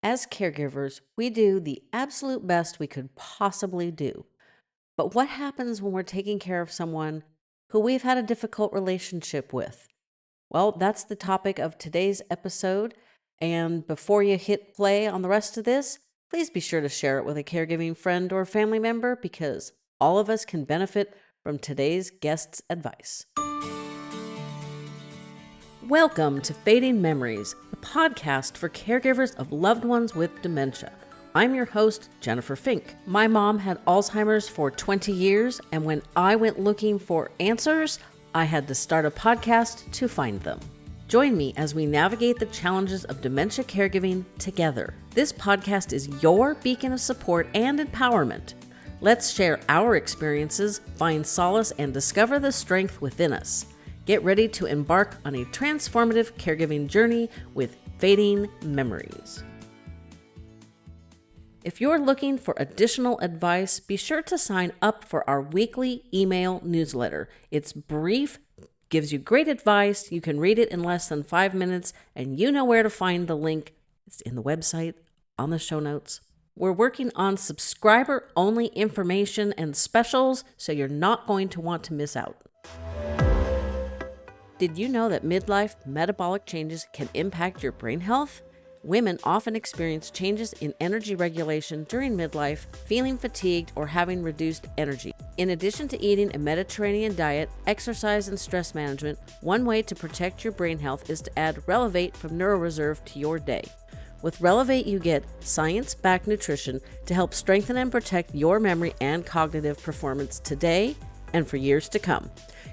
As caregivers, we do the absolute best we could possibly do. But what happens when we're taking care of someone who we've had a difficult relationship with? Well, that's the topic of today's episode. And before you hit play on the rest of this, please be sure to share it with a caregiving friend or family member because all of us can benefit from today's guest's advice. Welcome to Fading Memories, the podcast for caregivers of loved ones with dementia. I'm your host, Jennifer Fink. My mom had Alzheimer's for 20 years, and when I went looking for answers, I had to start a podcast to find them. Join me as we navigate the challenges of dementia caregiving together. This podcast is your beacon of support and empowerment. Let's share our experiences, find solace, and discover the strength within us. Get ready to embark on a transformative caregiving journey with Fading Memories. If you're looking for additional advice, be sure to sign up for our weekly email newsletter. It's brief, gives you great advice. You can read it in less than 5 minutes, and you know where to find the link. It's in the website, on the show notes. We're working on subscriber-only information and specials, so you're not going to want to miss out. Did you know that midlife metabolic changes can impact your brain health? Women often experience changes in energy regulation during midlife, feeling fatigued or having reduced energy. In addition to eating a Mediterranean diet, exercise, and stress management, one way to protect your brain health is to add Relevate from NeuroReserve to your day. With Relevate, you get science-backed nutrition to help strengthen and protect your memory and cognitive performance today and for years to come.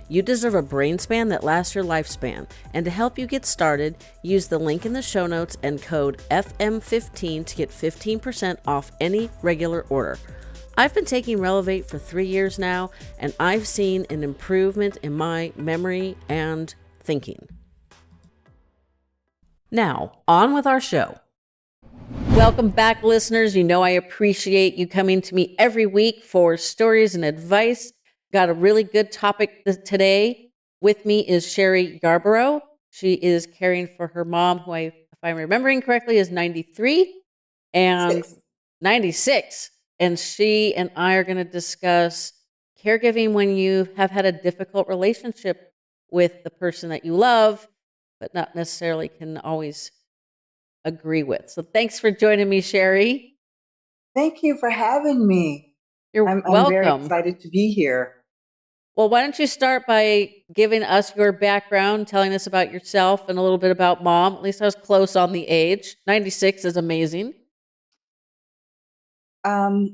You deserve a brain span that lasts your lifespan, and to help you get started, use the link in the show notes and code FM15 to get 15% off any regular order. I've been taking Relevate for 3 years now, and I've seen an improvement in my memory and thinking. Now, on with our show. Welcome back, listeners. You know I appreciate you coming to me every week for stories and advice. Got a really good topic today. With me is Sherry Yarborough. She is caring for her mom, who if I'm remembering correctly, is 93 and 96. And she and I are going to discuss caregiving when you have had a difficult relationship with the person that you love, but not necessarily can always agree with. So thanks for joining me, Sherry. Thank you for having me. I'm very welcome. excited to be here. Well, why don't you start by giving us your background, telling us about yourself and a little bit about mom. At least I was close on the age. 96 is amazing. I've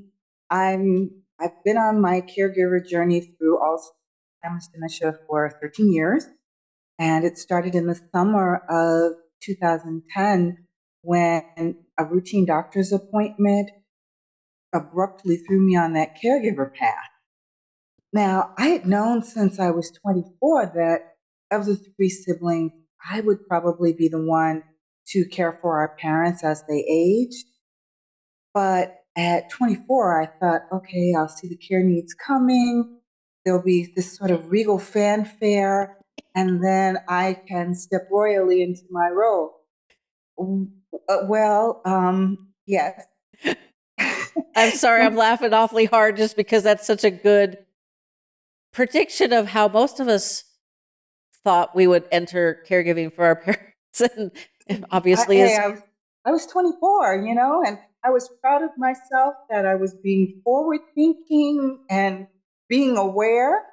been on my caregiver journey through Alzheimer's dementia for 13 years, and it started in the summer of 2010 when a routine doctor's appointment abruptly threw me on that caregiver path. Now, I had known since I was 24 that of the 3 siblings, I would probably be the one to care for our parents as they aged. But at 24, I thought, okay, I'll see the care needs coming. There'll be this sort of regal fanfare, and then I can step royally into my role. Yes. I'm sorry, I'm laughing awfully hard just because that's such a good prediction of how most of us thought we would enter caregiving for our parents. And obviously I was 24, and I was proud of myself that I was being forward thinking and being aware.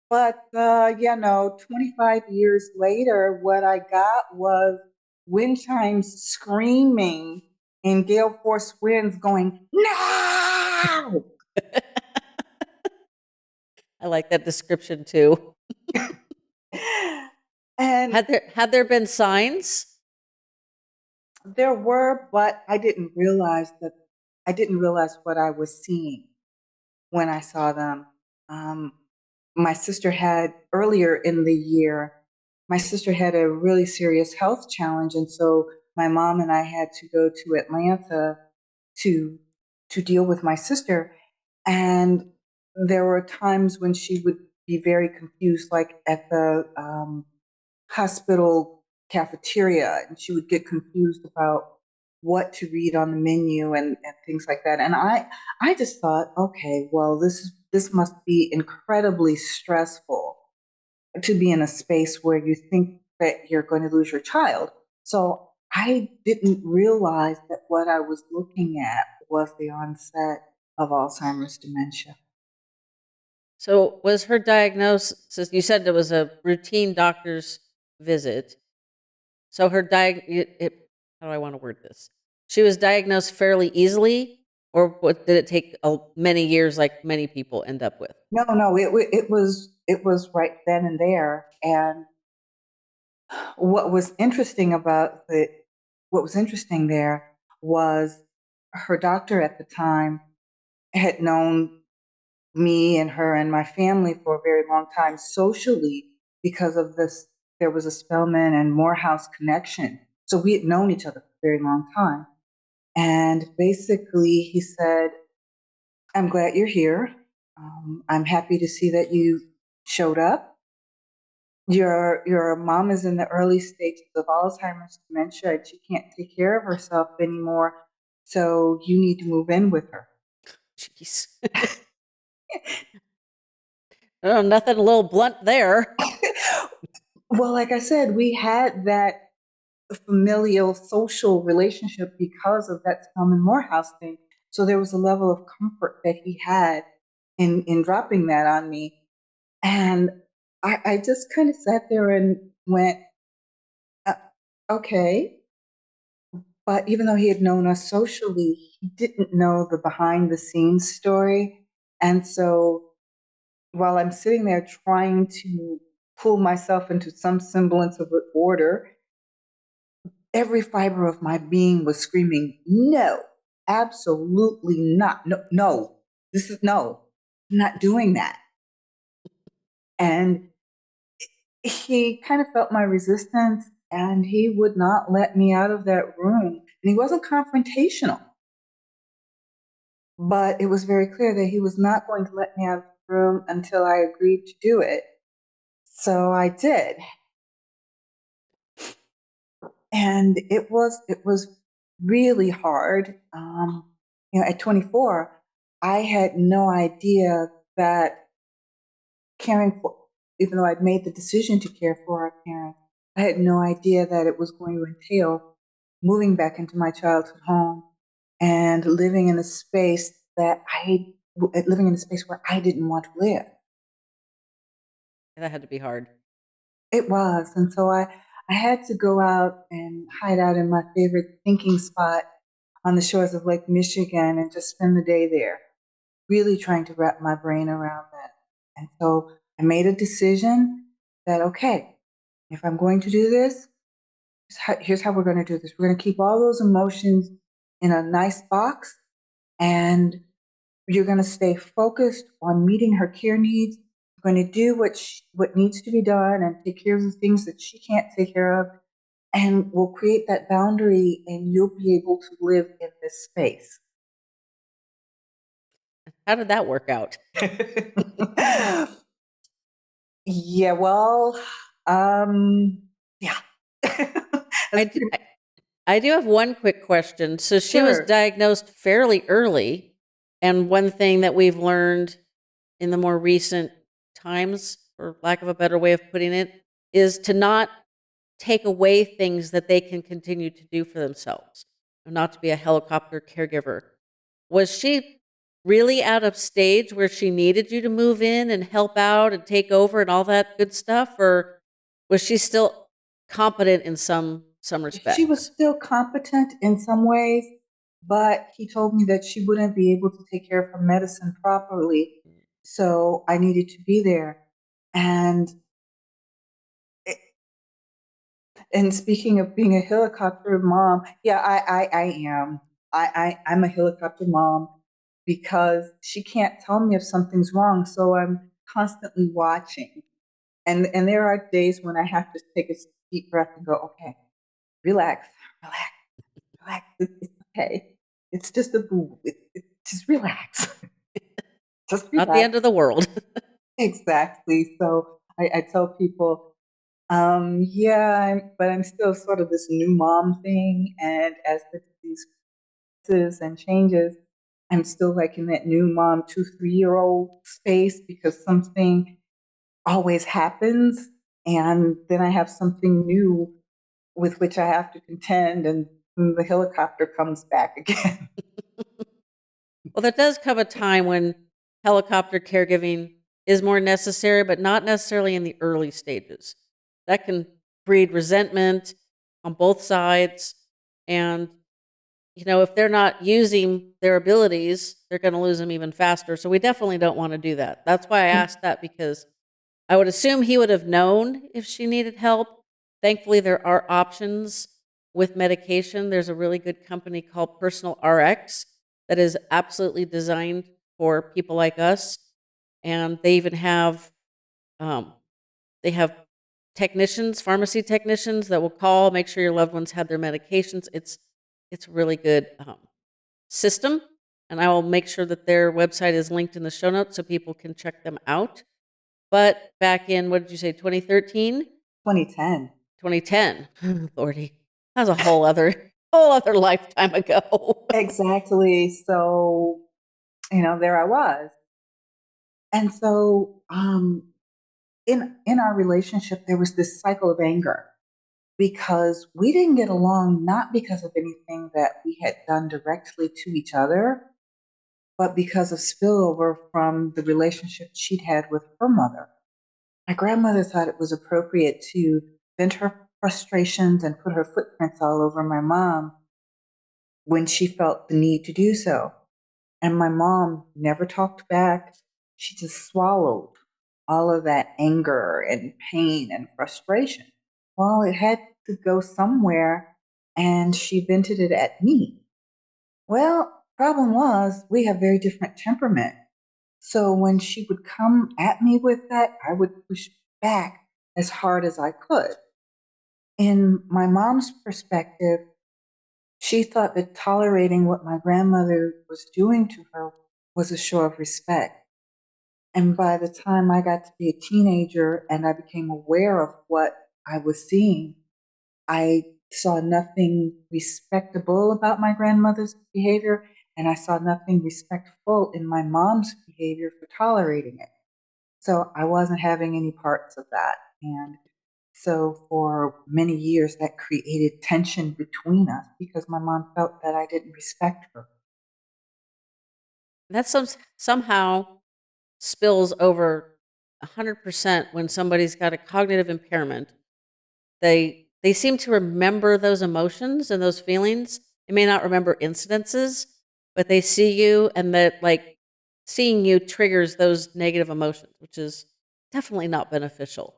But 25 years later, what I got was wind chimes screaming and gale force winds going, no! I like that description too. And had there been signs? There were, but I didn't realize what I was seeing when I saw them. My sister had earlier in the year, my sister had a really serious health challenge, and so my mom and I had to go to Atlanta to deal with my sister. And there were times when she would be very confused, like at the hospital cafeteria, and she would get confused about what to read on the menu and things like that. And I just thought, okay, well, this must be incredibly stressful to be in a space where you think that you're going to lose your child. So I didn't realize that what I was looking at was the onset of Alzheimer's dementia. So was her diagnosis, you said there was a routine doctor's visit. So her how do I want to word this? She was diagnosed fairly easily, or did it take many years like many people end up with? No, no, it was right then and there. And what was interesting about what was interesting there was her doctor at the time had known me and her and my family for a very long time socially because of this. There was a Spelman and Morehouse connection. So we had known each other for a very long time. And basically, he said, I'm glad you're here. I'm happy to see that you showed up. Your mom is in the early stages of Alzheimer's dementia and she can't take care of herself anymore. So you need to move in with her. Jeez. Oh, nothing a little blunt there. Well, like I said, we had that familial social relationship because of that Spelman Morehouse thing. So there was a level of comfort that he had in dropping that on me. And I just kind of sat there and went, uh, okay. But even though he had known us socially, he didn't know the behind the scenes story. And so while I'm sitting there trying to pull myself into some semblance of order, every fiber of my being was screaming, no, absolutely not. No, no, this is no, I'm not doing that. And he kind of felt my resistance and he would not let me out of that room. And he wasn't confrontational, but it was very clear that he was not going to let me out of the room until I agreed to do it. So I did. And it was really hard. At 24, I had no idea that caring for, even though I'd made the decision to care for our parents, I had no idea that it was going to entail moving back into my childhood home and living in a space living in a space where I didn't want to live. That had to be hard. It was. And so I had to go out and hide out in my favorite thinking spot on the shores of Lake Michigan and just spend the day there, really trying to wrap my brain around that. And so I made a decision that, okay, if I'm going to do this, here's how we're going to do this. We're going to keep all those emotions in a nice box, and you're going to stay focused on meeting her care needs. You're going to do what needs to be done and take care of the things that she can't take care of. And we'll create that boundary, and you'll be able to live in this space. How did that work out? Yeah, well, yeah. I, That's d- pretty I, I do have one quick question. So she was sure. diagnosed fairly early. And one thing that we've learned in the more recent times, for lack of a better way of putting it, is to not take away things that they can continue to do for themselves, not to be a helicopter caregiver. Was she really out of stage where she needed you to move in and help out and take over and all that good stuff, or was she still competent in some She was respects? still competent in some ways, but he told me that she wouldn't be able to take care of her medicine properly. So I needed to be there. And and speaking of being a helicopter mom, yeah, I am. I'm a helicopter mom because she can't tell me if something's wrong. So I'm constantly watching. And there are days when I have to take a deep breath and go, okay, relax, relax, relax. It's okay. It's just a boo. Just relax. Just Not the relax. end of the world. Exactly. So I tell people Yeah, but I'm still sort of this new mom thing, and as the disease progresses and changes, I'm still like in that new mom 2, 3 year old space because something always happens, and then I have something new with which I have to contend, and the helicopter comes back again. Well, there does come a time when helicopter caregiving is more necessary, but not necessarily in the early stages. That can breed resentment on both sides. And, if they're not using their abilities, they're going to lose them even faster. So we definitely don't want to do that. That's why I asked that, because I would assume he would have known if she needed help. Thankfully, there are options with medication. There's a really good company called Personal RX that is absolutely designed for people like us, and they even um, have technicians, pharmacy technicians that will call, make sure your loved ones have their medications. It's a really good system, and I will make sure that their website is linked in the show notes so people can check them out. But back in, what did you say, 2013? 2010. 2010. Lordy, that was a whole other lifetime ago. Exactly. So, there I was. And so, in our relationship, there was this cycle of anger because we didn't get along, not because of anything that we had done directly to each other, but because of spillover from the relationship she'd had with her mother. My grandmother thought it was appropriate to vent her frustrations and put her footprints all over my mom when she felt the need to do so. And my mom never talked back. She just swallowed all of that anger and pain and frustration. Well, it had to go somewhere, and she vented it at me. Well, problem was, we have very different temperament. So when she would come at me with that, I would push back as hard as I could. In my mom's perspective, she thought that tolerating what my grandmother was doing to her was a show of respect. And by the time I got to be a teenager and I became aware of what I was seeing, I saw nothing respectable about my grandmother's behavior, and I saw nothing respectful in my mom's behavior for tolerating it. So I wasn't having any parts of that. And so for many years, that created tension between us because my mom felt that I didn't respect her. That somehow spills over 100% when somebody's got a cognitive impairment. They seem to remember those emotions and those feelings. They may not remember incidences, but they see you, and that, like, seeing you triggers those negative emotions, which is definitely not beneficial.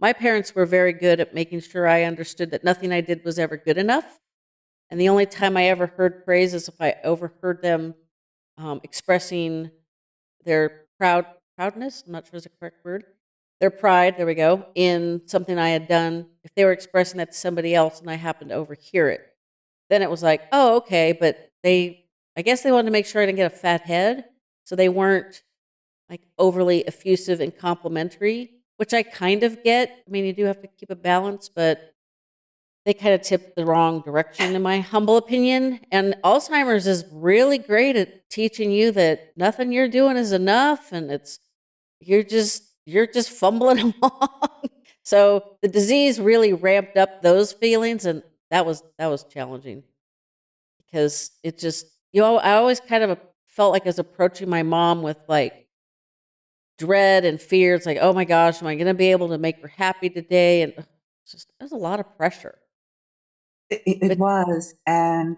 My parents were very good at making sure I understood that nothing I did was ever good enough. And the only time I ever heard praise is if I overheard them expressing their proudness. I'm not sure is the correct word. Their pride, there we go, in something I had done. If they were expressing that to somebody else and I happened to overhear it, then it was like, oh, okay. But I guess they wanted to make sure I didn't get a fat head. So they weren't like overly effusive and complimentary, which I kind of get. I mean, you do have to keep a balance, but they kind of tipped the wrong direction, in my humble opinion. And Alzheimer's is really great at teaching you that nothing you're doing is enough, and you're just fumbling along. So the disease really ramped up those feelings, and that was challenging because it just I always kind of felt like I was approaching my mom with like dread and fear. It's like, oh my gosh, am I going to be able to make her happy today? And it's just there's a lot of pressure. It But was. And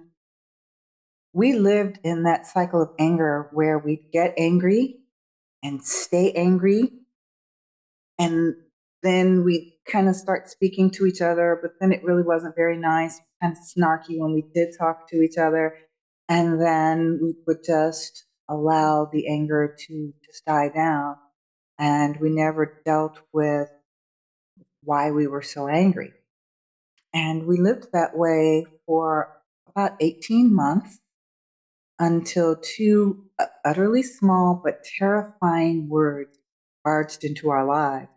we lived in that cycle of anger where we'd get angry and stay angry. And then we kind of start speaking to each other, but then it really wasn't very nice, kind of snarky when we did talk to each other. And then we would just allow the anger to just die down. And we never dealt with why we were so angry. And we lived that way for about 18 months until two utterly small but terrifying words barged into our lives,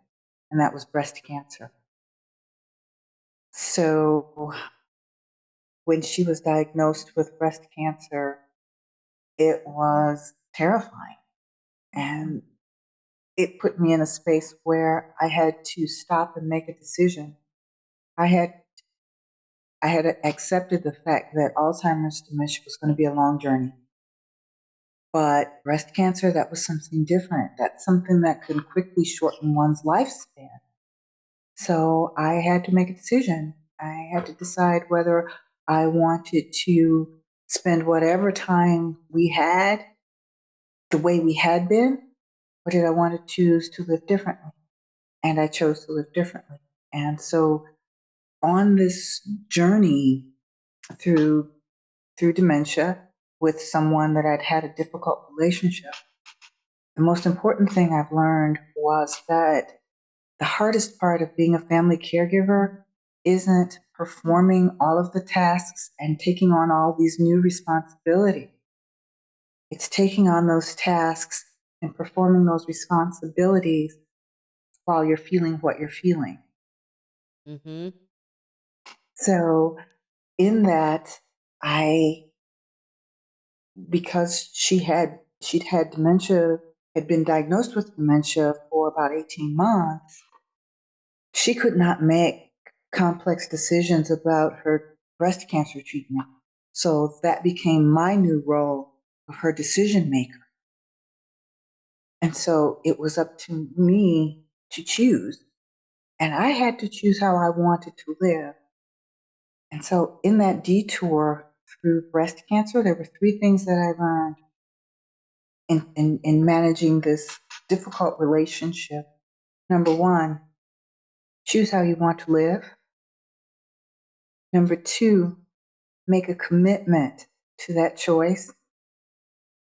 and that was breast cancer. So when she was diagnosed with breast cancer, it was terrifying. And it put me in a space where I had to stop and make a decision. I had I had accepted the fact that Alzheimer's dementia was going to be a long journey. But breast cancer, that was something different. That's something that can quickly shorten one's lifespan. So I had to make a decision. I had to decide whether I wanted to spend whatever time we had the way we had been, or did I want to choose to live differently? And I chose to live differently. And so on this journey through dementia with someone that I'd had a difficult relationship, the most important thing I've learned was that the hardest part of being a family caregiver isn't performing all of the tasks and taking on all these new responsibilities. It's taking on those tasks and performing those responsibilities while you're feeling what you're feeling. Mm-hmm. So, in that, I, because she'd had dementia, had been diagnosed with dementia for about 18 months, she could not make complex decisions about her breast cancer treatment. So that became my new role of her decision maker. And so it was up to me to choose. And I had to choose how I wanted to live. And so in that detour through breast cancer, there were three things that I learned in managing this difficult relationship. Number one, choose how you want to live. Number two, make a commitment to that choice.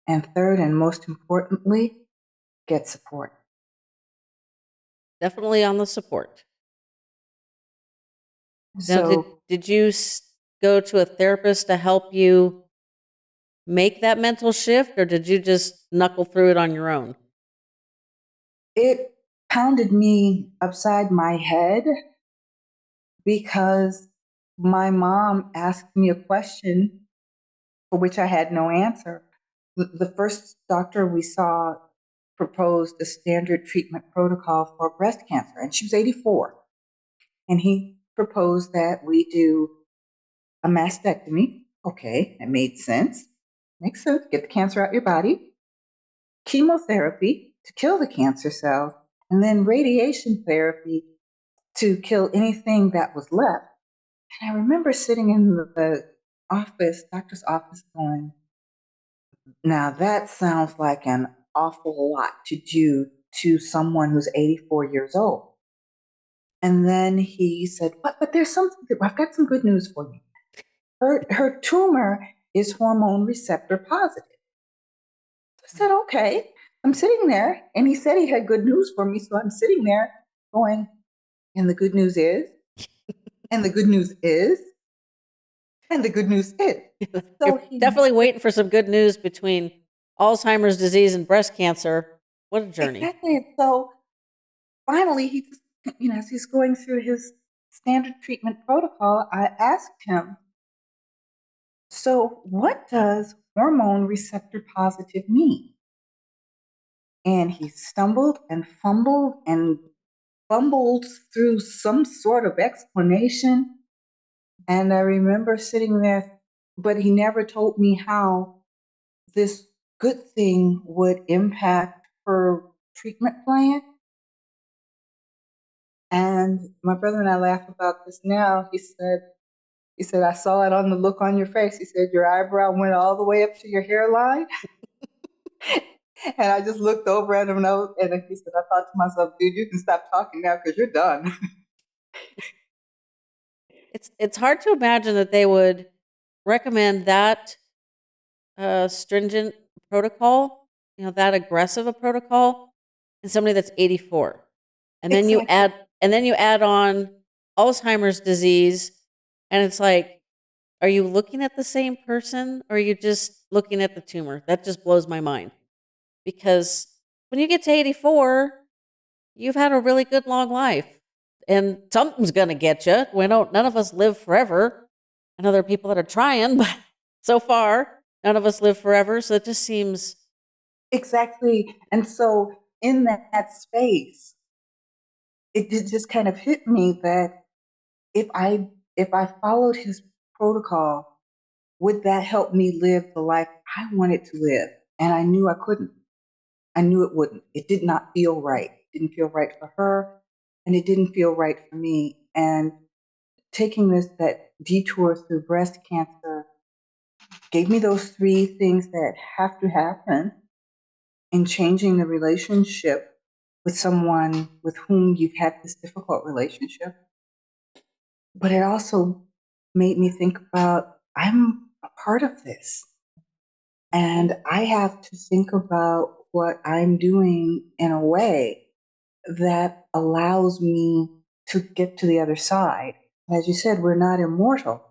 And third, and most importantly, get support. Definitely on the support. Now, did So did you go to a therapist to help you make that mental shift, or did you just knuckle through it on your own? it pounded me upside my head because my mom asked me a question for which I had no answer. The first doctor we saw proposed a standard treatment protocol for breast cancer, and she was 84. And he proposed that we do a mastectomy. Okay, that made sense. Makes sense. Get the cancer out your body. Chemotherapy to kill the cancer cells, and then radiation therapy to kill anything that was left. And I remember sitting in the office, doctor's office, going, now that sounds like an awful lot to do to someone who's 84 years old. And then he said, but there's something, I've got some good news for you. Her tumor is hormone receptor positive. I said, okay. I'm sitting there, and he said he had good news for me. So I'm sitting there going, and the good news is, and the good news is, and the good news is. You're So he, definitely waiting for some good news between Alzheimer's disease and breast cancer. What a journey. exactly. So finally, he just, as he's going through his standard treatment protocol, I asked him, so what does hormone receptor positive mean? And he stumbled and fumbled and bumbled through some sort of explanation. And I remember sitting there, but he never told me how this good thing would impact her treatment plan. And my brother and I laugh about this now. He said, I saw it on the look on your face. He said, your eyebrow went all the way up to your hairline. And I just looked over at him and he said, I thought to myself, dude, you can stop talking now because you're done. It's hard to imagine that they would recommend that stringent protocol, that aggressive a protocol in somebody that's 84. And then you Exactly. add and then you add on Alzheimer's disease, and it's like, are you looking at the same person, or are you just looking at the tumor? That just blows my mind. Because when you get to 84, you've had a really good long life. and something's going to get you. None of us live forever. I know there are people that are trying, but so far, none of us live forever. So it just seems Exactly. And so in that space, it just kind of hit me that if I followed his protocol, would that help me live the life I wanted to live? And I knew I couldn't. I knew it wouldn't. It did not feel right. It didn't feel right for her, and it didn't feel right for me. And taking that detour through breast cancer gave me those three things that have to happen in changing the relationship with someone with whom you've had this difficult relationship. But it also made me think about I'm a part of this. And I have to think about what I'm doing in a way that allows me to get to the other side. As you said, we're not immortal.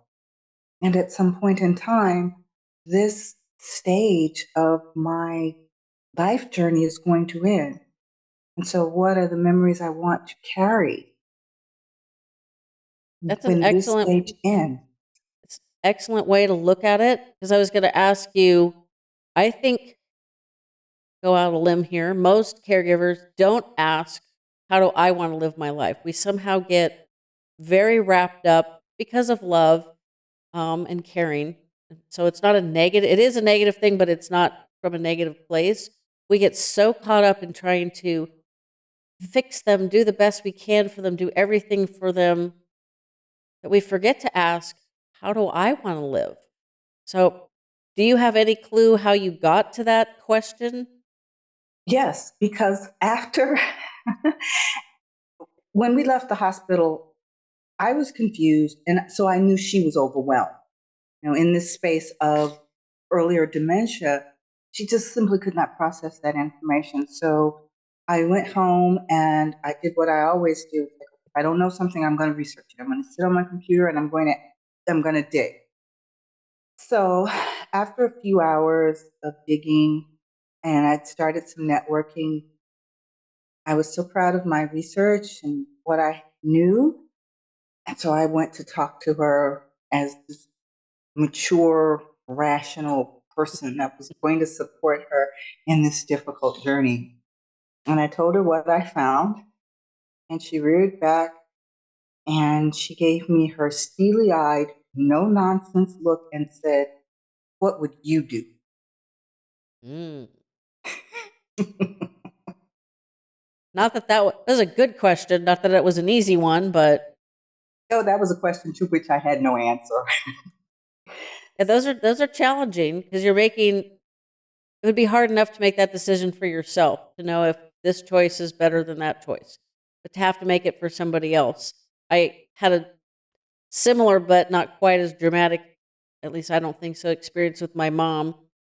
And at some point in time, this stage of my life journey is going to end. And so, what are the memories I want to carry that's an when this excellent stage ends? excellent way to look at it, because I was going to ask you, I think, go out on a limb here, most caregivers don't ask, how do I want to live my life? We somehow get very wrapped up because of love and caring. So it's not a negative, it is a negative thing, but it's not from a negative place. We get so caught up in trying to fix them, do the best we can for them, do everything for them, that we forget to ask, how do I want to live? So, do you have any clue how you got to that question? Yes, because after, when we left the hospital, I was confused. And so I knew she was overwhelmed. In this space of earlier dementia, she just simply could not process that information. So I went home and I did what I always do. If I don't know something, I'm going to research it. I'm going to sit on my computer and I'm going to dig. So after a few hours of digging and I'd started some networking, I was so proud of my research and what I knew. And so I went to talk to her as this mature, rational person that was going to support her in this difficult journey. And I told her what I found, and she reared back and she gave me her steely eyed, no nonsense look and said, "What would you do?" Mm. Not that that was a good question, not that it was an easy one, but No, that was a question to which I had no answer. yeah, those are challenging because you're making it would be hard enough to make that decision for yourself to know if this choice is better than that choice, but to have to make it for somebody else. I had a similar but not quite as dramatic, at least I don't think so, experience with my mom.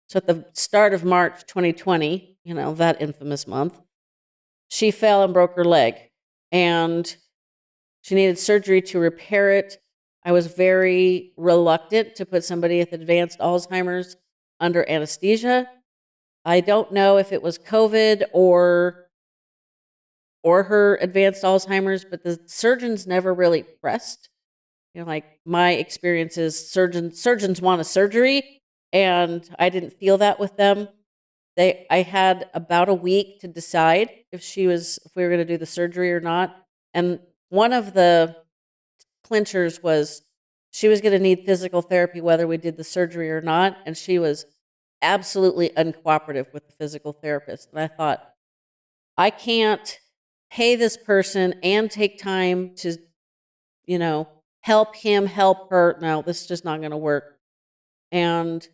So at the start of March 2020, that infamous month, she fell and broke her leg, and she needed surgery to repair it. I was very reluctant to put somebody with advanced Alzheimer's under anesthesia. I don't know if it was COVID or her advanced Alzheimer's, but the surgeons never really pressed. Like my experience is surgeons want a surgery, and I didn't feel that with them. I had about a week to decide if we were going to do the surgery or not. And one of the clinchers was she was going to need physical therapy whether we did the surgery or not, and she was absolutely uncooperative with the physical therapist. And I thought, I can't pay this person and take time to, help him, help her. No, this is just not going to work. And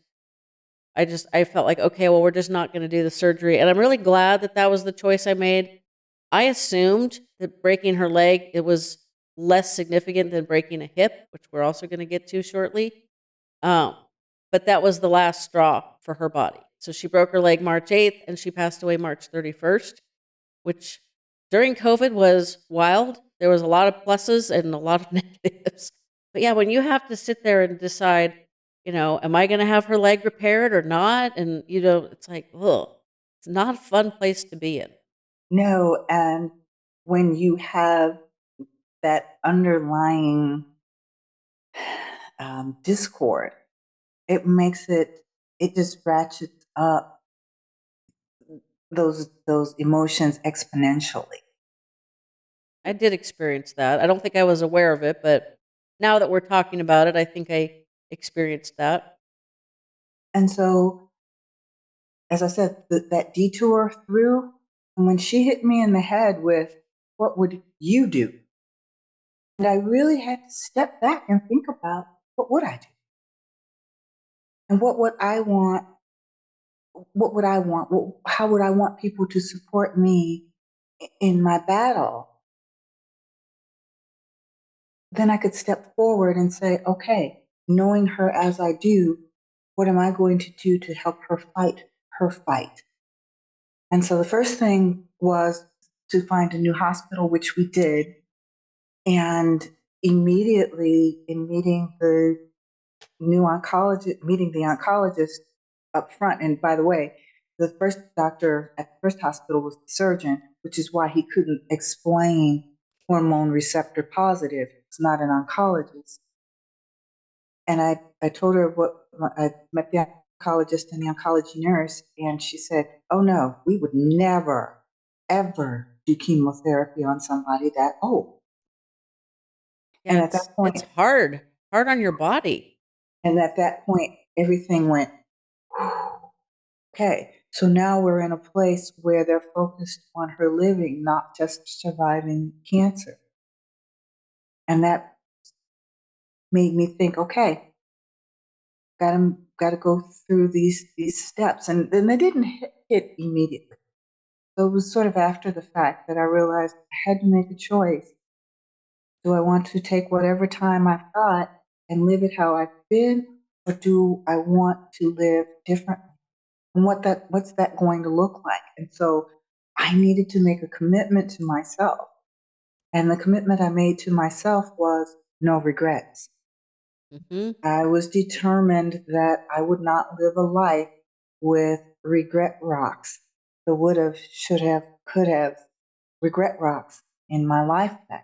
I felt like, okay, well, we're just not going to do the surgery. And I'm really glad that that was the choice I made. I assumed that breaking her leg, it was less significant than breaking a hip, which we're also going to get to shortly. Um, but that was the last straw for her body. So she broke her leg March 8th and she passed away March 31st, which during COVID was wild. There was a lot of pluses and a lot of negatives. But yeah, when you have to sit there and decide, am I going to have her leg repaired or not? And, it's like, ugh, it's not a fun place to be in. No, and when you have that underlying discord, it makes it just ratchets up those emotions exponentially. I did experience that. I don't think I was aware of it, but now that we're talking about it, I think I experienced that. And so, as I said, that detour through, and when she hit me in the head with, "What would you do?" And I really had to step back and think about, what would I do? And what would I want? What would I want? How would I want people to support me in my battle? Then I could step forward and say, okay, knowing her as I do, what am I going to do to help her fight her fight? And so the first thing was to find a new hospital, which we did. And immediately in meeting the oncologist up front. And by the way, the first doctor at the first hospital was the surgeon, which is why he couldn't explain hormone receptor positive. It's not an oncologist. And I told her I met the oncologist and the oncology nurse, and she said, "Oh no, we would never, ever do chemotherapy on somebody that old." Yeah, And at that it's point, hard on your body. everything went, okay. So now we're in a place where they're focused on her living, not just surviving cancer. And that made me think, okay, got to go through these steps. And then they didn't hit immediately. So it was sort of after the fact that I realized I had to make a choice. Do I want to take whatever time I've got and live it how I've been, or do I want to live differently? And what's that going to look like? And so I needed to make a commitment to myself. And the commitment I made to myself was no regrets. Hmm. I was determined that I would not live a life with regret rocks, the would have, should have, could have regret rocks in my life backpack.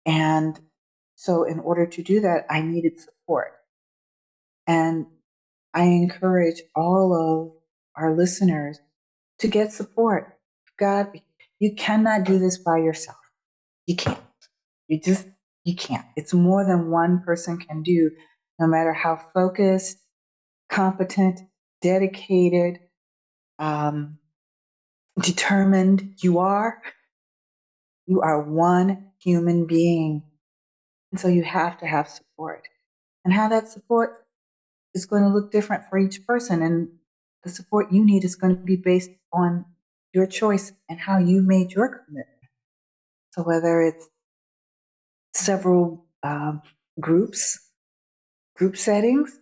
And so, in order to do that, I needed support. And I encourage all of our listeners to get support. God, you cannot do this by yourself. You can't. You just, you can't. It's more than one person can do, no matter how focused, competent, dedicated, um, determined you are. You are one human being. And so you have to have support. And how that support is going to look different for each person. And the support you need is going to be based on your choice and how you made your commitment. So whether it's several groups, group settings,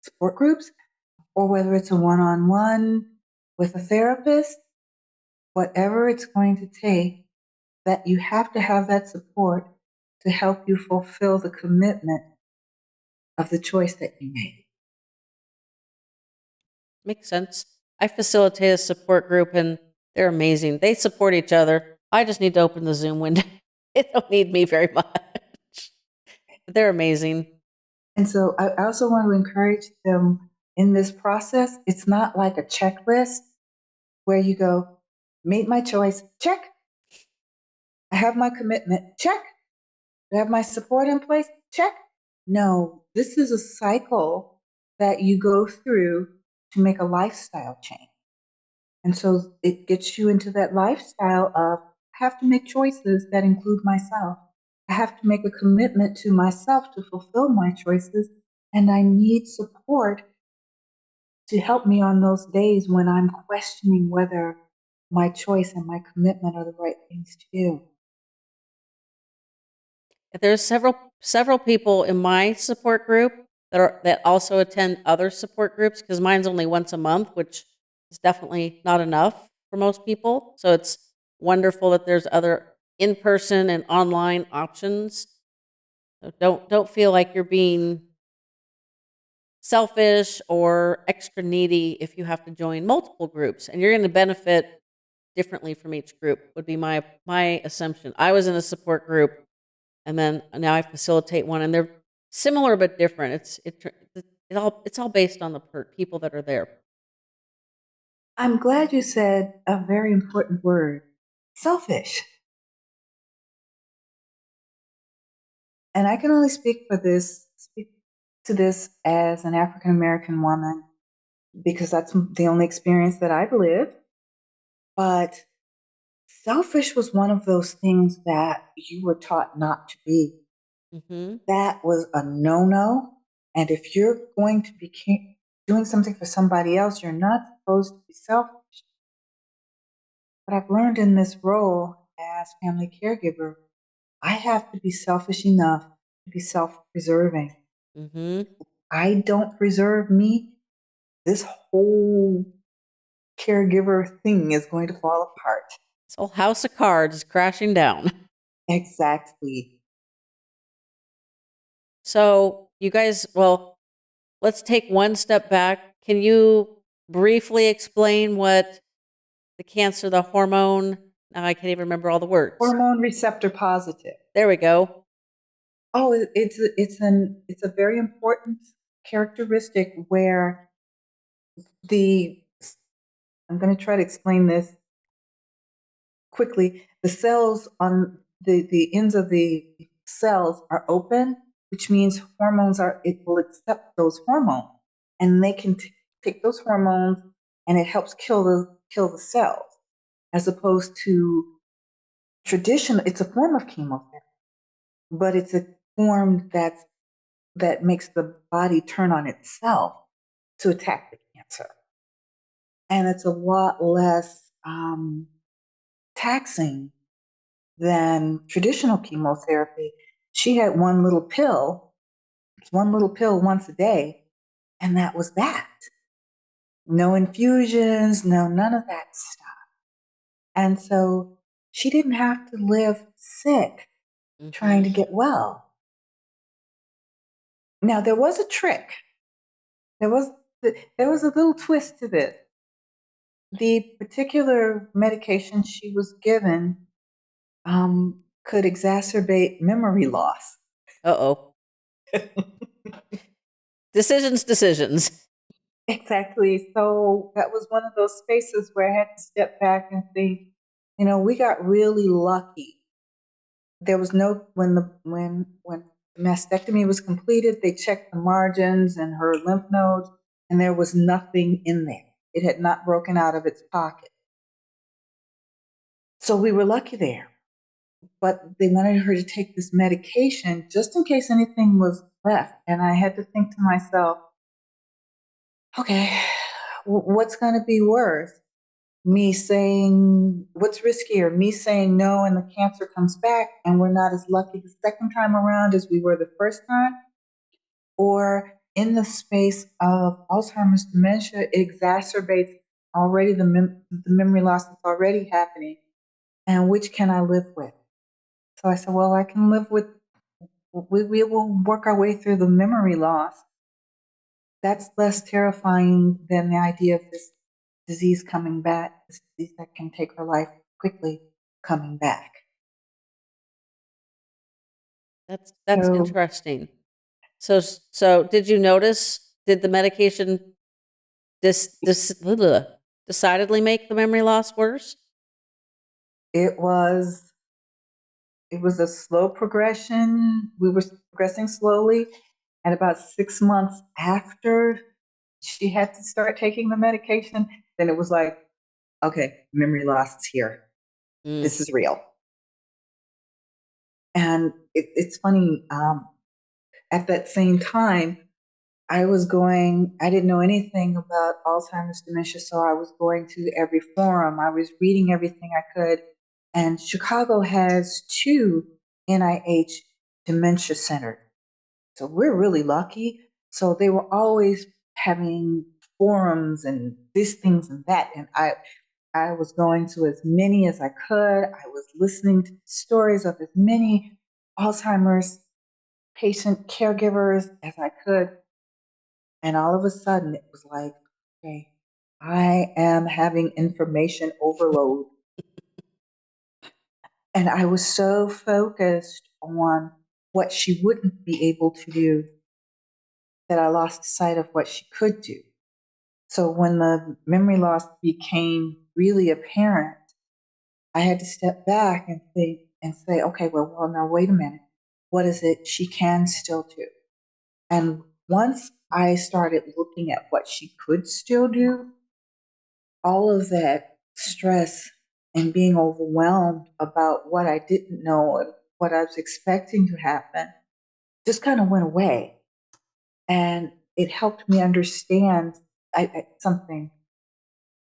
support groups, or whether it's a one-on-one with a therapist, whatever it's going to take, that you have to have that support to help you fulfill the commitment of the choice that you made. Makes sense. I facilitate a support group and they're amazing. They support each other. I just need to open the Zoom window. They don't need me very much. But they're amazing. And so I also want to encourage them in this process. It's not like a checklist where you go, made my choice, check. I have my commitment, check. Do I have my support in place? Check. No, this is a cycle that you go through to make a lifestyle change. And so it gets you into that lifestyle of, I have to make choices that include myself. I have to make a commitment to myself to fulfill my choices. And I need support to help me on those days when I'm questioning whether my choice and my commitment are the right things to do. There's several people in my support group that also attend other support groups because mine's only once a month, which is definitely not enough for most people. So it's wonderful that there's other in-person and online options. So don't feel like you're being selfish or extra needy if you have to join multiple groups, and you're going to benefit differently from each group would be my assumption. I was in a support group, and then now I facilitate one, and they're similar but different. It's all based on the people that are there. I'm glad you said a very important word, selfish. And I can only speak to this as an African American woman because that's the only experience that I've lived. But selfish was one of those things that you were taught not to be. Hmm. That was a no no. And if you're going to be doing something for somebody else, you're not supposed to be selfish. But I've learned in this role as family caregiver, I have to be selfish enough to be self preserving. Hmm. I don't preserve me, this whole caregiver thing is going to fall apart. This whole house of cards is crashing down. Exactly. So, you guys, well, let's take one step back. Can you briefly explain what the cancer, the hormone? Now I can't even remember all the words. Hormone receptor positive. There we go. Oh, it's a very important characteristic where the I'm going to try to explain this quickly. The cells on the ends of the cells are open, which means hormones are it will accept those hormones, and they can take those hormones, and it helps kill the cells, as opposed to traditional. It's a form of chemotherapy, but it's a form that makes the body turn on itself to attack the cancer, and it's a lot less taxing than traditional chemotherapy. She had one little pill once a day, and that was that. No infusions, no none of that stuff. And so she didn't have to live sick trying Hmm. to get well. Now there was a trick. There was there was a little twist to this. The particular medication she was given could exacerbate memory loss. Uh-oh. Decisions. Exactly. So that was one of those spaces where I had to step back and think, we got really lucky. There was no when the mastectomy was completed, they checked the margins and her lymph nodes, and there was nothing in there. It had not broken out of its pocket. So we were lucky there. But they wanted her to take this medication just in case anything was left. And I had to think to myself, okay, what's going to be worse? Me saying, what's riskier? Me saying no and the cancer comes back and we're not as lucky the second time around as we were the first time? Or in the space of Alzheimer's dementia, it exacerbates already the memory loss that's already happening. And which can I live with? So I said, well, I can live with, we will work our way through the memory loss. That's less terrifying than the idea of this disease coming back, this disease that can take her life quickly coming back. That's So interesting. So did you notice, did the medication decidedly make the memory loss worse? it was it was a slow progression. We were progressing slowly. And about 6 months after she had to start taking the medication, then it was like, okay, memory loss is here. Mm. This is real. And it's funny. At that same time, I didn't know anything about Alzheimer's dementia, so I was going to every forum. I was reading everything I could. And Chicago has two NIH dementia centers. So we're really lucky. So they were always having forums and these things and that. And I was going to as many as I could. I was listening to stories of as many Alzheimer's patient caregivers as I could. And all of a sudden, it was like, okay, I am having information overload. And I was so focused on what she wouldn't be able to do that I lost sight of what she could do. So when the memory loss became really apparent, I had to step back and think and say, okay, well, now wait a minute. What is it she can still do? And once I started looking at what she could still do, all of that stress and being overwhelmed about what I didn't know and what I was expecting to happen just kind of went away. And it helped me understand something.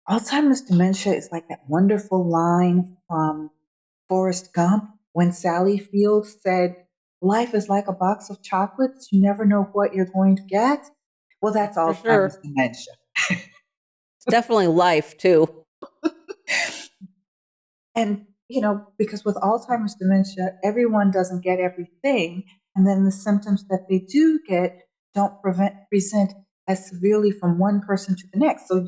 Alzheimer's dementia is like that wonderful line from Forrest Gump when Sally Field said, "Life is like a box of chocolates. You never know what you're going to get." Well, that's That's for sure. Alzheimer's dementia. It's definitely life too. And, because with Alzheimer's dementia, everyone doesn't get everything. And then the symptoms that they do get don't present as severely from one person to the next. So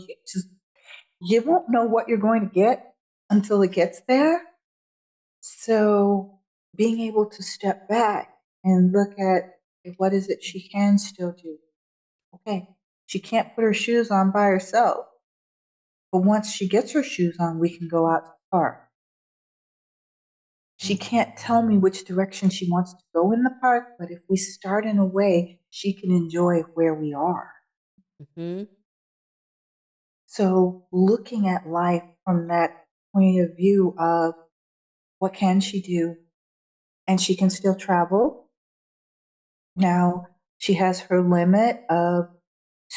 you won't know what you're going to get until it gets there. So being able to step back and look at what is it she can still do. Okay, she can't put her shoes on by herself, but once she gets her shoes on, we can go out to the park. She can't tell me which direction she wants to go in the park, but if we start in a way, she can enjoy where we are. Hmm. So looking at life from that point of view of what can she do? And she can still travel. Now she has her limit of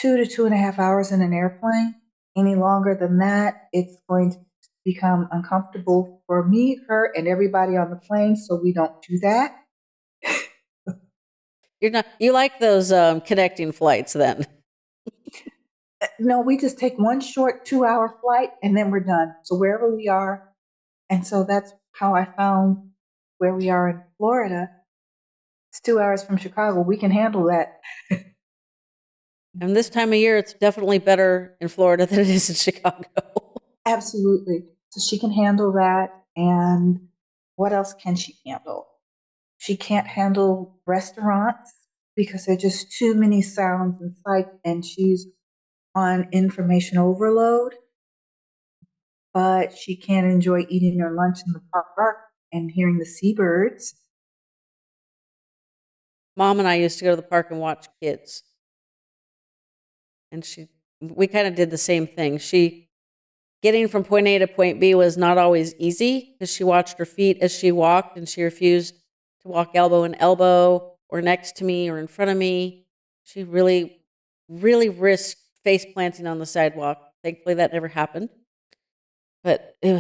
2 to 2.5 hours in an airplane. Any longer than that, it's going to become uncomfortable for me, her, and everybody on the plane. So we don't do that. You like those connecting flights then? No, we just take one short 2 hour flight and then we're done. So wherever we are. And so that's how I found where we are in Florida. It's 2 hours from Chicago. We can handle that. And this time of year, it's definitely better in Florida than it is in Chicago. Absolutely. So she can handle that. And what else can she handle? She can't handle restaurants because there are just too many sounds and sights, and she's on information overload. But she can enjoy eating her lunch in the park and hearing the seabirds. Mom and I used to go to the park and watch kids, and we kind of did the same thing. She Getting from point A to point B was not always easy because she watched her feet as she walked, and she refused to walk elbow in elbow or next to me or in front of me. She really, really risked face planting on the sidewalk. Thankfully, that never happened, but it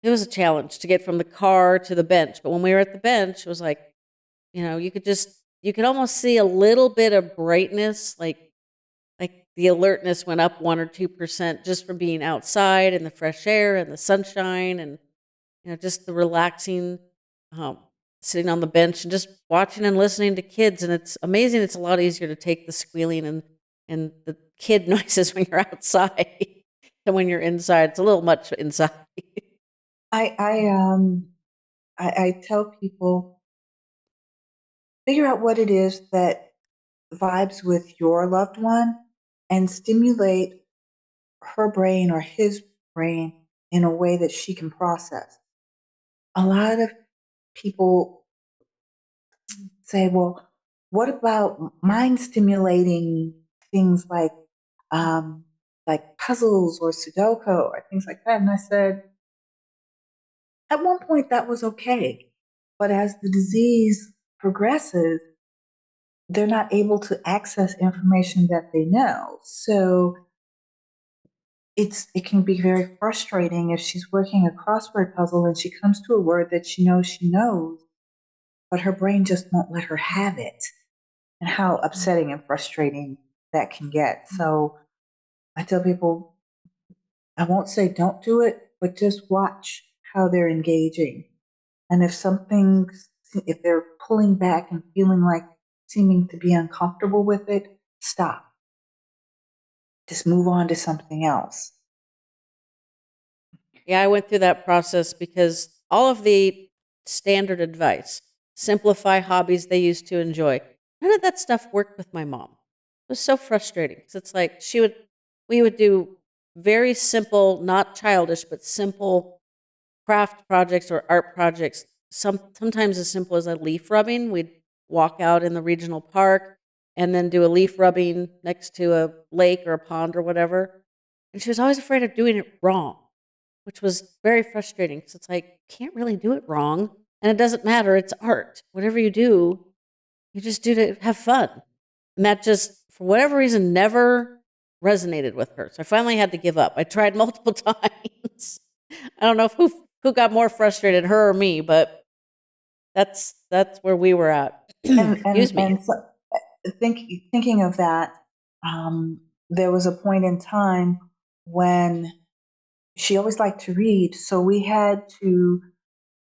was a challenge to get from the car to the bench. But when we were at the bench, it was like, you could almost see a little bit of brightness, like the alertness went up 1 or 2% just from being outside and the fresh air and the sunshine, and just the relaxing, um, sitting on the bench and just watching and listening to kids. And it's amazing. It's a lot easier to take the squealing and the kid noises when you're outside than when you're inside. It's a little much inside. I I um I tell people figure out what it is that vibes with your loved one and stimulate her brain or his brain in a way that she can process. A lot of people say, well, what about mind stimulating things um, like puzzles or Sudoku or things like that? And I said, at one point that was okay. But as the disease progresses, they're not able to access information that they know. So it can be very frustrating if she's working a crossword puzzle and she comes to a word that she knows, but her brain just won't let her have it. And how upsetting and frustrating that can get. So I tell people, I won't say don't do it, but just watch how they're engaging. And if they're pulling back and feeling like seeming to be uncomfortable with it, stop. Just move on to something else. Yeah, I went through that process because all of the standard advice. Simplify hobbies they used to enjoy. None of that stuff worked with my mom. It was so frustrating because it's like we would do very simple, not childish, but simple craft projects or art projects. Sometimes as simple as a leaf rubbing. We'd walk out in the regional park and then do a leaf rubbing next to a lake or a pond or whatever. And she was always afraid of doing it wrong, which was very frustrating because it's like, can't really do it wrong. And it doesn't matter. It's art. Whatever you do, you just do to have fun. And that just, for whatever reason, never resonated with her. So I finally had to give up. I tried multiple times. I don't know if who got more frustrated, her or me, but that's where we were at. And Excuse me. and so, thinking of that, there was a point in time when she always liked to read, so we had to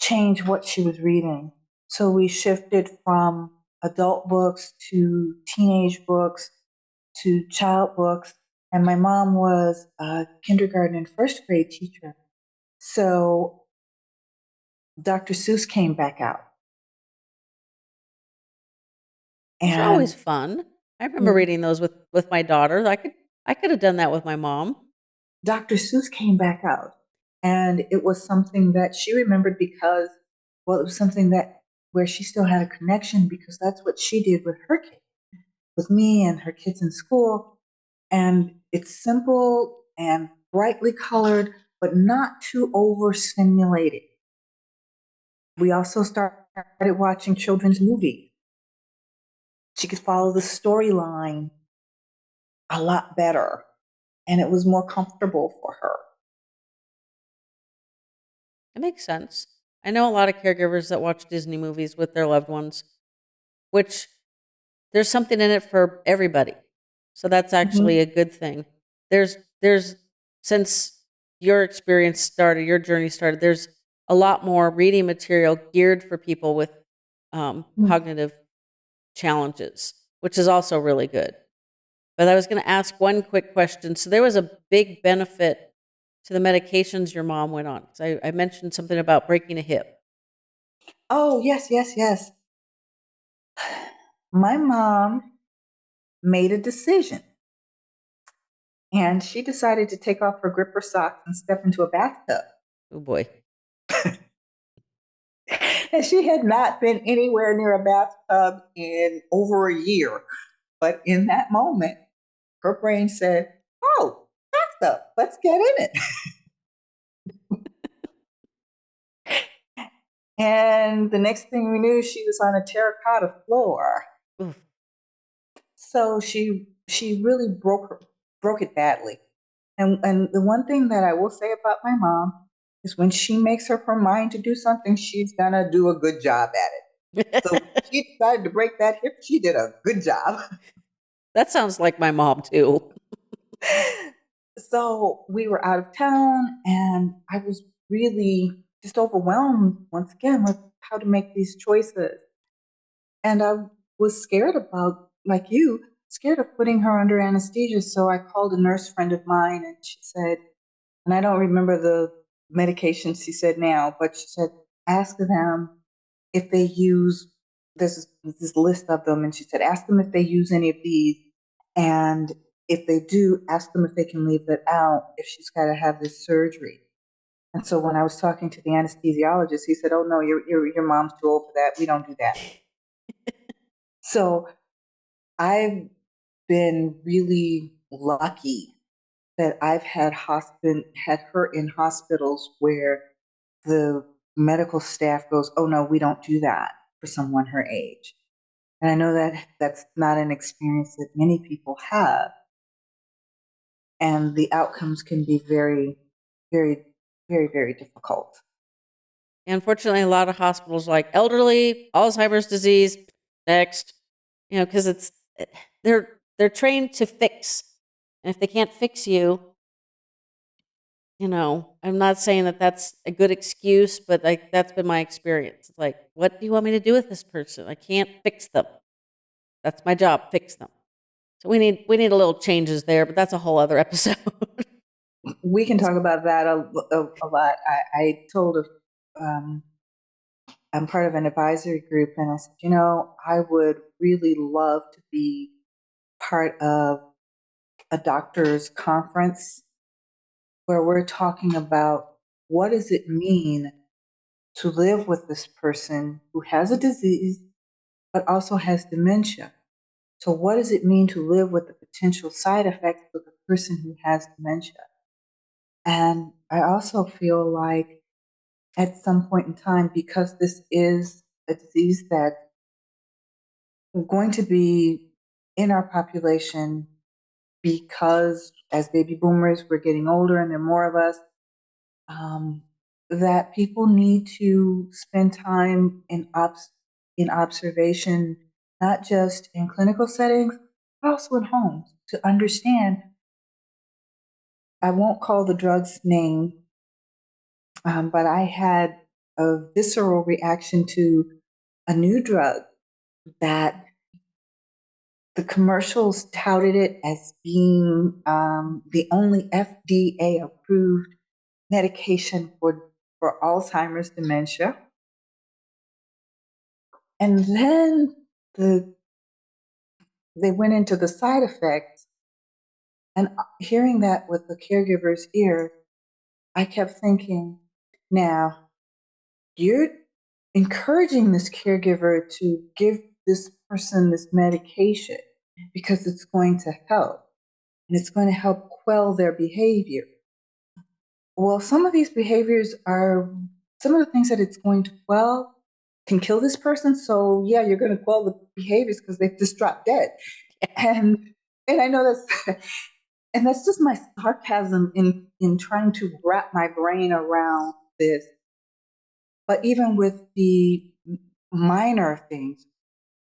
change what she was reading. So we shifted from adult books to teenage books to child books. And my mom was a kindergarten and first grade teacher. So Dr. Seuss came back out. Those are always And fun. I remember reading those with my daughter. I could have done that with my mom. Dr. Seuss came back out. And it was something that she remembered because, well, it was something that where she still had a connection because that's what she did with her kids, with me and her kids in school. And it's simple and brightly colored, but not too overstimulated. We also started watching children's movies. She could follow the storyline a lot better, and it was more comfortable for her. It makes sense. I know a lot of caregivers that watch Disney movies with their loved ones, which there's something in it for everybody. So that's actually a Mhm. good thing. There's since your experience started, your journey started, there's a lot more reading material geared for people with cognitive challenges, which is also really good. But I was going to ask one quick question. So there was a big benefit to the medications your mom went on. So I mentioned something about breaking a hip. Oh, yes, yes, yes. My mom made a decision, and she decided to take off her gripper socks and step into a bathtub. Oh boy. And she had not been anywhere near a bathtub in over a year. But in that moment, her brain said, "Oh, bathtub, let's get in it." And the next thing we knew, she was on a terracotta floor. Oof. So she really broke it badly. And the one thing that I will say about my mom is when she makes up her mind to do something, she's gonna do a good job at it. So she decided to break that hip. She did a good job. That sounds like my mom too. So we were out of town, and I was really just overwhelmed once again with how to make these choices. And I was scared about, like you, scared of putting her under anesthesia. So I called a nurse friend of mine, and she said, and I don't remember the medication she said now, but she said, ask them if they use this list of them. And she said, ask them if they use any of these. And if they do, ask them if they can leave that out if she's got to have this surgery. And so when I was talking to the anesthesiologist, he said, oh, no, your mom's too old for that. We don't do that. So I've been really lucky that I've had her in hospitals where the medical staff goes, "Oh no, we don't do that for someone her age." And I know that that's not an experience that many people have, and the outcomes can be very, very, very, very difficult. Unfortunately, a lot of hospitals like elderly, Alzheimer's disease, next, because they're trained to fix, and if they can't fix you, I'm not saying that that's a good excuse, but like that's been my experience. It's like, what do you want me to do with this person? I can't fix them. That's my job, fix them. So we need a little changes there, but that's a whole other episode. We can talk about that a lot. I told um, I'm part of an advisory group, and I said, I would really love to be part of a doctor's conference where we're talking about what does it mean to live with this person who has a disease but also has dementia. So, what does it mean to live with the potential side effects of a person who has dementia? And I also feel like at some point in time, because this is a disease that going to be in our population, because as baby boomers, we're getting older and there are more of us, um, that people need to spend time in observation, not just in clinical settings, but also in homes to understand. I won't call the drug's name, but I had a visceral reaction to a new drug that the commercials touted it as being the only FDA approved medication for Alzheimer's dementia. And then the, they went into the side effects. And hearing that with the caregiver's ear, I kept thinking, now you're encouraging this caregiver to give this person this medication because it's going to help and it's going to help quell their behavior. Well, some of these behaviors are some of the things that it's going to quell can kill this person. So yeah, you're going to quell the behaviors because they've just dropped dead. And and I know that's and that's just my sarcasm in trying to wrap my brain around this. But even with the minor things,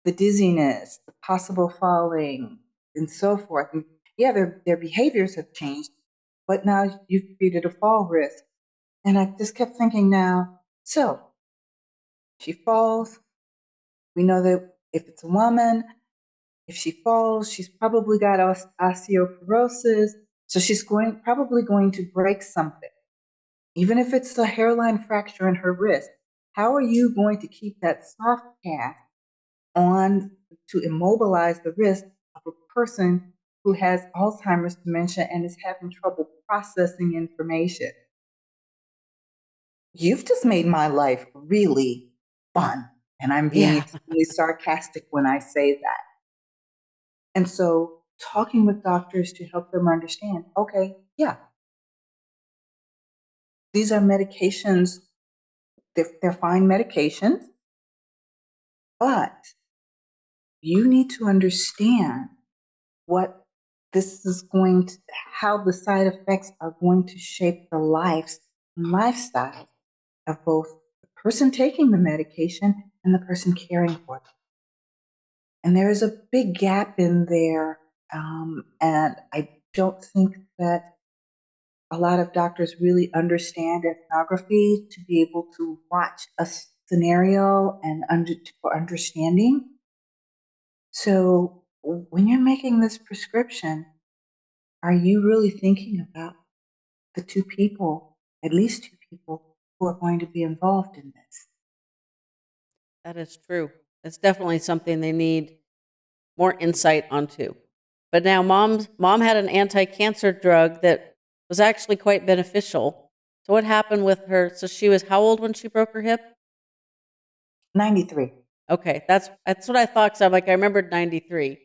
the dizziness, the possible falling, and so forth. And yeah, their behaviors have changed, but now you've created a fall risk. And I just kept thinking now, so she falls. We know that if it's a woman, if she falls, she's probably got osteoporosis. So she's probably going to break something, even if it's a hairline fracture in her wrist. How are you going to keep that soft cast on to immobilize the wrist of a person who has Alzheimer's dementia and is having trouble processing information? You've just made my life really fun. And I'm being Yeah. extremely sarcastic when I say that. And so, talking with doctors to help them understand, okay, yeah, these are medications, they're fine medications, but you need to understand what this is going to, how the side effects are going to shape the lives and lifestyle of both the person taking the medication and the person caring for them. And there is a big gap in there. And I don't think that a lot of doctors really understand ethnography to be able to watch a scenario and for understanding. So when you're making this prescription, are you really thinking about the two people, at least two people, who are going to be involved in this? That is true. It's definitely something they need more insight onto. But now mom had an anti-cancer drug that was actually quite beneficial. So what happened with her? So she was how old when she broke her hip? 93. Okay, that's what I thought. Cause I'm like I remembered 93,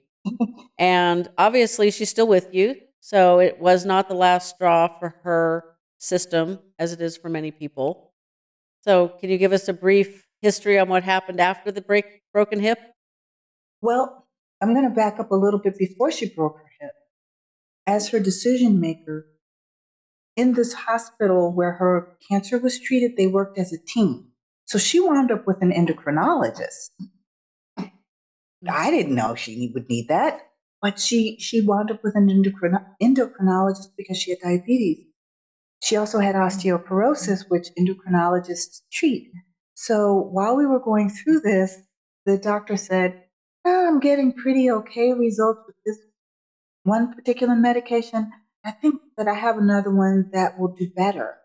and obviously she's still with you. So it was not the last straw for her system, as it is for many people. So can you give us a brief history on what happened after the broken hip? Well, I'm going to back up a little bit before she broke her hip. As her decision maker, in this hospital where her cancer was treated, they worked as a team. So she wound up with an endocrinologist. I didn't know she would need that, but she wound up with an endocrinologist because she had diabetes. She also had osteoporosis, which endocrinologists treat. So while we were going through this, the doctor said, "Oh, I'm getting pretty okay results with this one particular medication. I think that I have another one that will do better."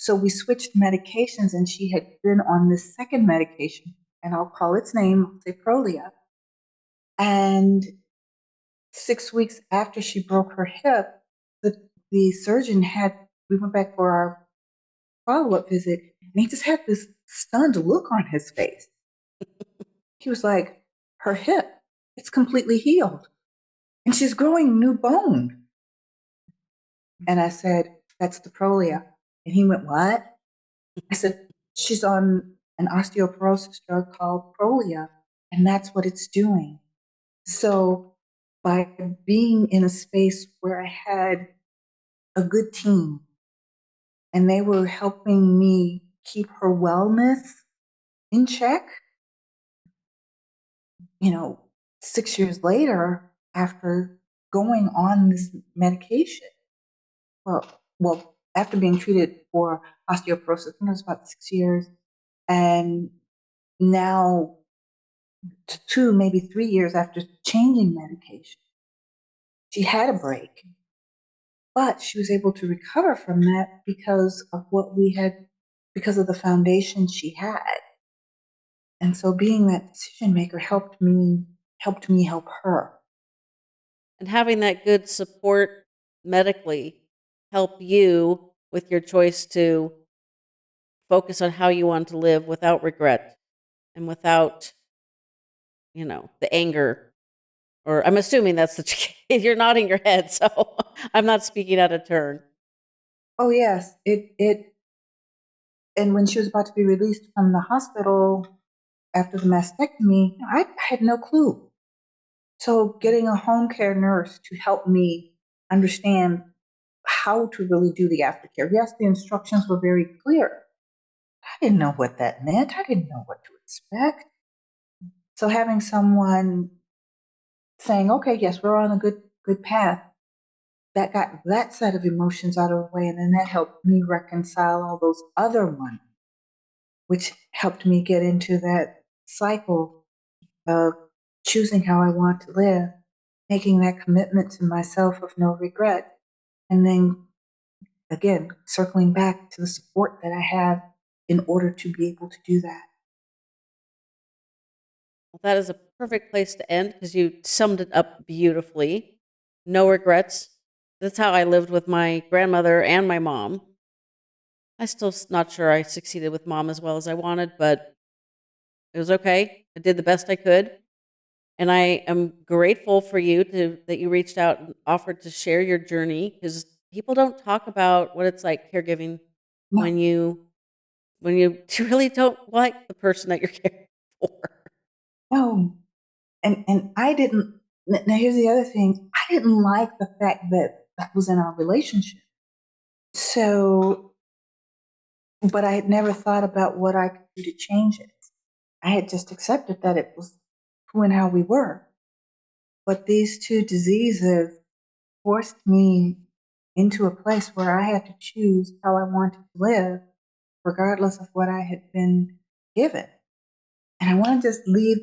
So we switched medications, and she had been on this second medication, and I'll call its name, I'll say Prolia. And 6 weeks after she broke her hip, the surgeon we went back for our follow up visit, and he just had this stunned look on his face. He was like, her hip, it's completely healed, and she's growing new bone. And I said, that's the Prolia. And he went, what? I said, she's on an osteoporosis drug called Prolia, and that's what it's doing. So by being in a space where I had a good team and they were helping me keep her wellness in check, 6 years later, after going on this medication, after being treated for osteoporosis, it was about 6 years, and now 2, maybe 3 years after changing medication, she had a break, but she was able to recover from that because of because of the foundation she had. And so being that decision maker helped me help her. And having that good support medically help you with your choice to focus on how you want to live without regret and without, the anger. Or I'm assuming that's the you're nodding your head, so I'm not speaking out of turn. Oh yes, it and when she was about to be released from the hospital after the mastectomy, I had no clue. So getting a home care nurse to help me understand how to really do the aftercare. Yes, the instructions were very clear. I didn't know what that meant. I didn't know what to expect. So having someone saying, okay, yes, we're on a good path, that got that set of emotions out of the way, and then that helped me reconcile all those other ones, which helped me get into that cycle of choosing how I want to live, making that commitment to myself of no regret, and then again, circling back to the support that I have in order to be able to do that. Well, that is a perfect place to end because you summed it up beautifully. No regrets. That's how I lived with my grandmother and my mom. I still not sure I succeeded with mom as well as I wanted, but it was okay. I did the best I could. And I am grateful for you that you reached out and offered to share your journey because people don't talk about what it's like caregiving No, when you really don't like the person that you're caring for. no. And I didn't, now here's the other thing. I didn't like the fact that that was in our relationship. So, but I had never thought about what I could do to change it. I had just accepted that it was who and how we were. But these two diseases forced me into a place where I had to choose how I wanted to live, regardless of what I had been given. And I want to just leave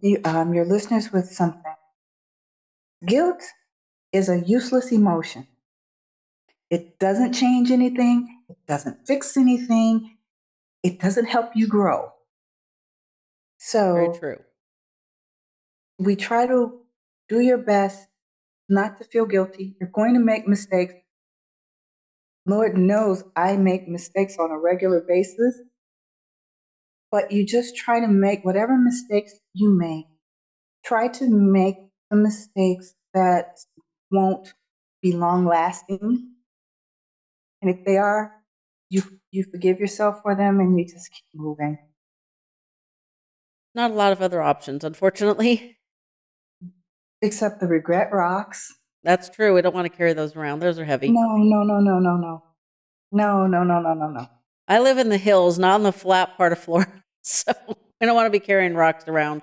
your listeners with something. Guilt is a useless emotion. It doesn't change anything, it doesn't fix anything, it doesn't help you grow. Very So true. we try to do your best not to feel guilty. You're going to make mistakes. Lord knows I make mistakes on a regular basis, but you just try to make whatever mistakes you make, try to make the mistakes that won't be long lasting. And if they are, you forgive yourself for them and you just keep moving. Not a lot of other options, unfortunately. Except the regret rocks. That's true. We don't want to carry those around. Those are heavy. No, no, no, no, no, no. No, no, no, no, no, no. I live in the hills, not in the flat part of Florida. So I don't want to be carrying rocks around.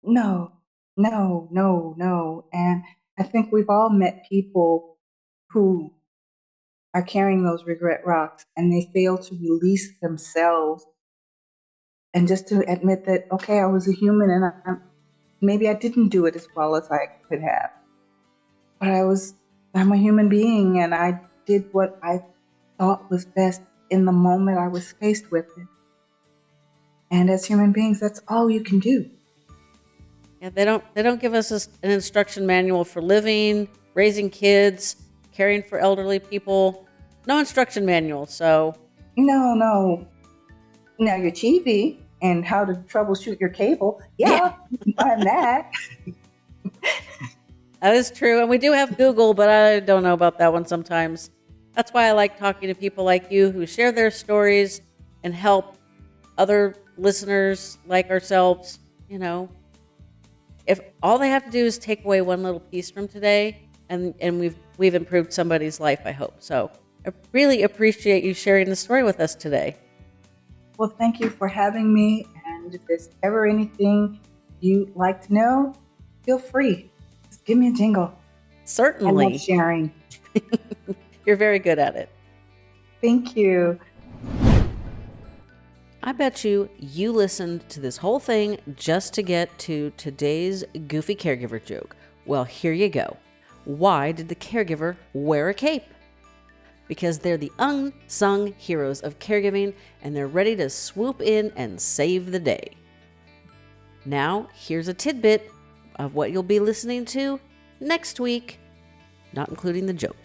No, no, no, no. And I think we've all met people who are carrying those regret rocks and they fail to release themselves and just to admit that, okay, I was a human and maybe I didn't do it as well as I could have. But I'm a human being and I did what I thought was best in the moment I was faced with it. And as human beings, that's all you can do. Yeah, they don't give us an instruction manual for living, raising kids, caring for elderly people. No instruction manual. So No. Now your TV and how to troubleshoot your cable, yeah, you can find that. that is true. And we do have Google, but I don't know about that one sometimes. That's why I like talking to people like you who share their stories and help other listeners like ourselves, if all they have to do is take away one little piece from today, and we've improved somebody's life, I hope. So I really appreciate you sharing the story with us today. Well, thank you for having me. And if there's ever anything you'd like to know, feel free. Just give me a jingle. Certainly. I love sharing. You're very good at it. Thank you. I bet you listened to this whole thing just to get to today's goofy caregiver joke. Well, here you go. Why did the caregiver wear a cape? Because they're the unsung heroes of caregiving, and they're ready to swoop in and save the day. Now, here's a tidbit of what you'll be listening to next week, not including the joke.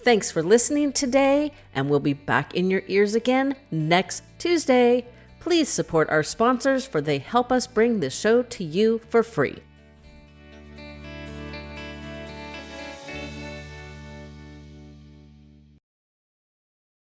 Thanks for listening today, and we'll be back in your ears again next Tuesday. Please support our sponsors, for they help us bring this show to you for free.